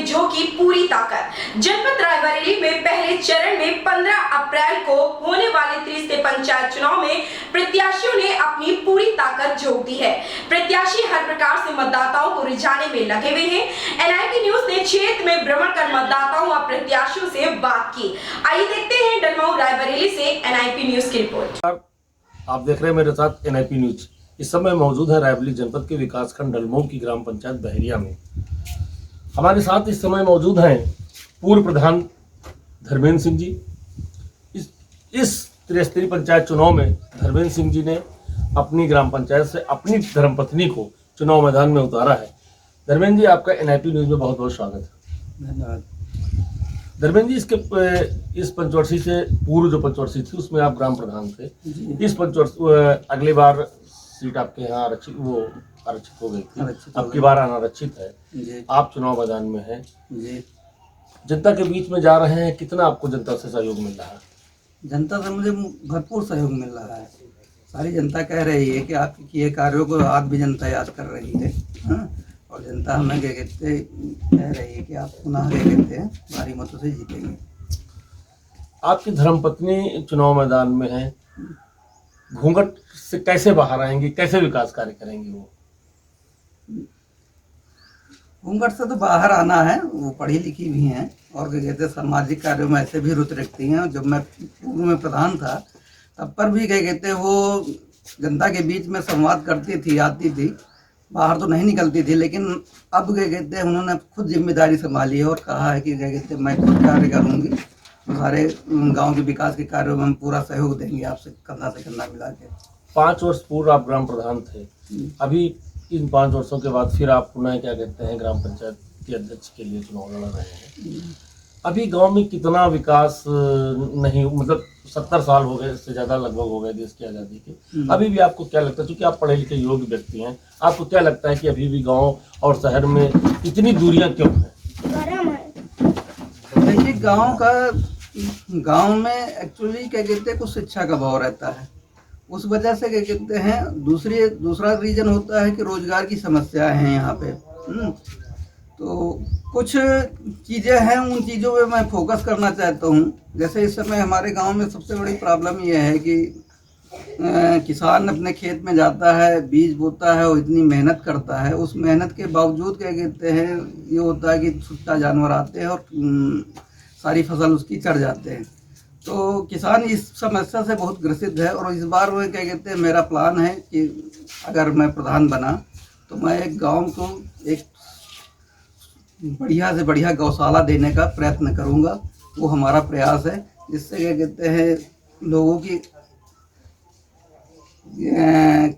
झोंकी पूरी ताकत। जनपद रायबरेली में पहले चरण में 15 अप्रैल को होने वाले त्रिस्तरीय पंचायत चुनाव में प्रत्याशियों ने अपनी पूरी ताकत झोंक दी है। प्रत्याशी हर प्रकार से मतदाताओं को रिझाने में लगे हुए हैं। एनआईपी न्यूज ने क्षेत्र में भ्रमण कर मतदाताओं व प्रत्याशियों से बात की। आइए देखते हैं डलमऊ रायबरेली से एनआईपी न्यूज की रिपोर्ट। आप देख रहे हैं मेरे साथ एनआईपी न्यूज। इस समय मौजूद है रायबरेली जनपद के विकासखंड डलमऊ की ग्राम पंचायत बहरिया में। हमारे साथ इस समय मौजूद हैं पूर्व प्रधान धर्मेंद्र सिंह जी। इस त्रिस्तरीय पंचायत चुनाव में धर्मेंद्र सिंह जी ने अपनी ग्राम पंचायत से अपनी धर्मपत्नी को चुनाव मैदान में उतारा है। धर्मेंद्र जी, आपका एनआईपी न्यूज में बहुत बहुत स्वागत है। धन्यवाद। धर्मेंद्र जी, इस पंचवर्षीय से पूर्व जो पंचवर्षीय थी उसमें आप ग्राम प्रधान थे। इस पंचवर्ष अगली बार सीट आपके यहाँ आरक्षित हो गई थी, अब की बार अनारक्षित है। आप चुनाव मैदान में हैं, जनता के बीच में जा रहे हैं, कितना आपको जनता से सहयोग मिल रहा है? जनता से मुझे भरपूर सहयोग मिल रहा है। सारी जनता कह रही है कि आपके किए कार्यों को आज भी जनता याद कर रही है। और जनता हमें कह रही है कि आप पुनः भारी मतों से जीतेंगे। आपकी धर्मपत्नी चुनाव मैदान में है, घूंघट से कैसे बाहर आएंगी, कैसे विकास कार्य करेंगी? वो घूंघट से तो बाहर आना है, वो पढ़ी लिखी भी हैं और सामाजिक कार्यों में ऐसे भी रुचि रखती हैं। जब मैं पूर्व में प्रधान था तब पर भी वो जनता के बीच में संवाद करती थी, आती थी, बाहर तो नहीं निकलती थी। लेकिन अब उन्होंने खुद जिम्मेदारी संभाली है और कहा है कि मैं खुद कार्य करूँगी, सारे गांव के विकास के कार्यों में हम पूरा सहयोग देंगे, आपसे कंधा से कंधा मिला के। 5 वर्ष पूर्व आप ग्राम प्रधान थे, अभी इन 5 वर्षों के बाद फिर आप पुनः ग्राम पंचायत के अध्यक्ष के लिए चुनाव लड़ रहे हैं। अभी गांव में कितना विकास नहीं, मतलब 70 साल हो गए, इससे ज्यादा लगभग हो गए देश की आज़ादी के। अभी भी आपको क्या लगता है, क्योंकि आप पढ़े लिखे योग्य व्यक्ति हैं, आपको क्या लगता है कि अभी भी गांव और शहर में इतनी दूरियां क्यों हैं? देखिए, गांव में एक्चुअली कुछ शिक्षा का अभाव रहता है। उस वजह से दूसरा रीजन होता है कि रोजगार की समस्या है यहाँ पे। तो कुछ चीज़ें हैं, उन चीज़ों पे मैं फोकस करना चाहता हूँ। जैसे इस समय हमारे गांव में सबसे बड़ी प्रॉब्लम ये है कि किसान अपने खेत में जाता है, बीज बोता है और इतनी मेहनत करता है, उस मेहनत के बावजूद ये होता है कि छुट्टा जानवर आते हैं और सारी फसल उसकी चढ़ जाते हैं। तो किसान इस समस्या से बहुत ग्रसित है। और इस बार वो मेरा प्लान है कि अगर मैं प्रधान बना तो मैं एक गांव को एक बढ़िया से बढ़िया गौशाला देने का प्रयत्न करूंगा। वो हमारा प्रयास है, जिससे लोगों की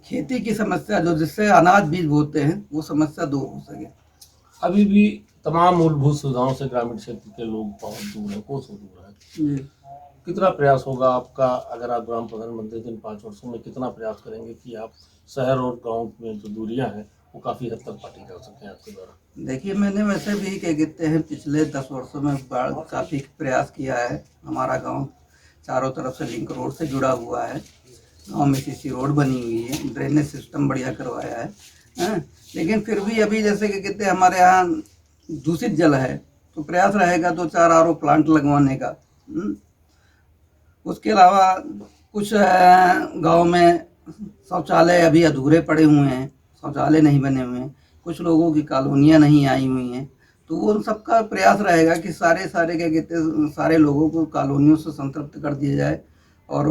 खेती की समस्या, जिससे अनाज बीज बोते हैं, वो समस्या दूर हो सके। अभी भी तमाम मूलभूत सुविधाओं से ग्रामीण क्षेत्र के लोग बहुत दूर हैं, कोसों दूर हैं। कितना प्रयास होगा आपका, अगर आप ग्राम प्रधान बनते थे इन 5 वर्षों में, कितना प्रयास करेंगे कि आप शहर और गांव में जो दूरियां हैं वो काफ़ी हद तक पाटी कर सकें आपके द्वारा? देखिए, मैंने वैसे भी पिछले 10 वर्षों में काफ़ी प्रयास किया है। हमारा गांव चारों तरफ से लिंक रोड से जुड़ा हुआ है। गांव में सीसी रोड बनी हुई है, ड्रेनेज सिस्टम बढ़िया करवाया है। लेकिन फिर भी अभी हमारे यहाँ दूषित जल है, तो प्रयास रहेगा 2-4 आरओ प्लांट लगवाने का। उसके अलावा कुछ गांव में शौचालय अभी अधूरे पड़े हुए हैं, शौचालय नहीं बने हुए हैं, कुछ लोगों की कॉलोनियाँ नहीं आई हुई हैं। तो उन सबका प्रयास रहेगा कि सारे लोगों को कॉलोनियों से संतृप्त कर दिया जाए और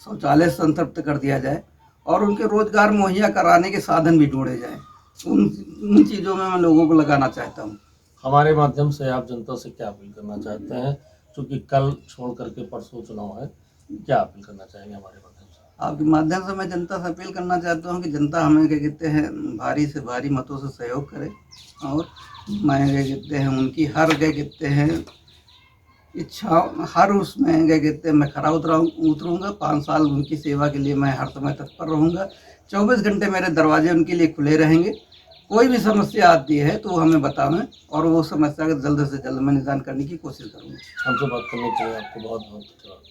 शौचालय से संतृप्त कर दिया जाए और उनके रोजगार मुहैया कराने के साधन भी ढूंढे जाए। उन चीज़ों में मैं लोगों को लगाना चाहता हूँ। हमारे माध्यम से आप जनता से क्या अपील करना चाहते हैं, क्योंकि कल छोड़ करके परसों चुनाव है, क्या अपील करना चाहेंगे हमारे माध्यम से? आपके माध्यम से मैं जनता से अपील करना चाहता हूँ कि जनता हमें भारी से भारी मतों से सहयोग करे और मैं उनकी हर इच्छा, हर उसमें मैं खरा उतरूँगा। 5 साल उनकी सेवा के लिए मैं हर समय तत्पर रहूँगा। 24 घंटे मेरे दरवाजे उनके लिए खुले रहेंगे। कोई भी समस्या आती है तो वो हमें बतावें और वो समस्या का जल्द से जल्द मैं निदान करने की कोशिश करूँगा। हमसे बात करने के लिए आपको बहुत बहुत धन्यवाद।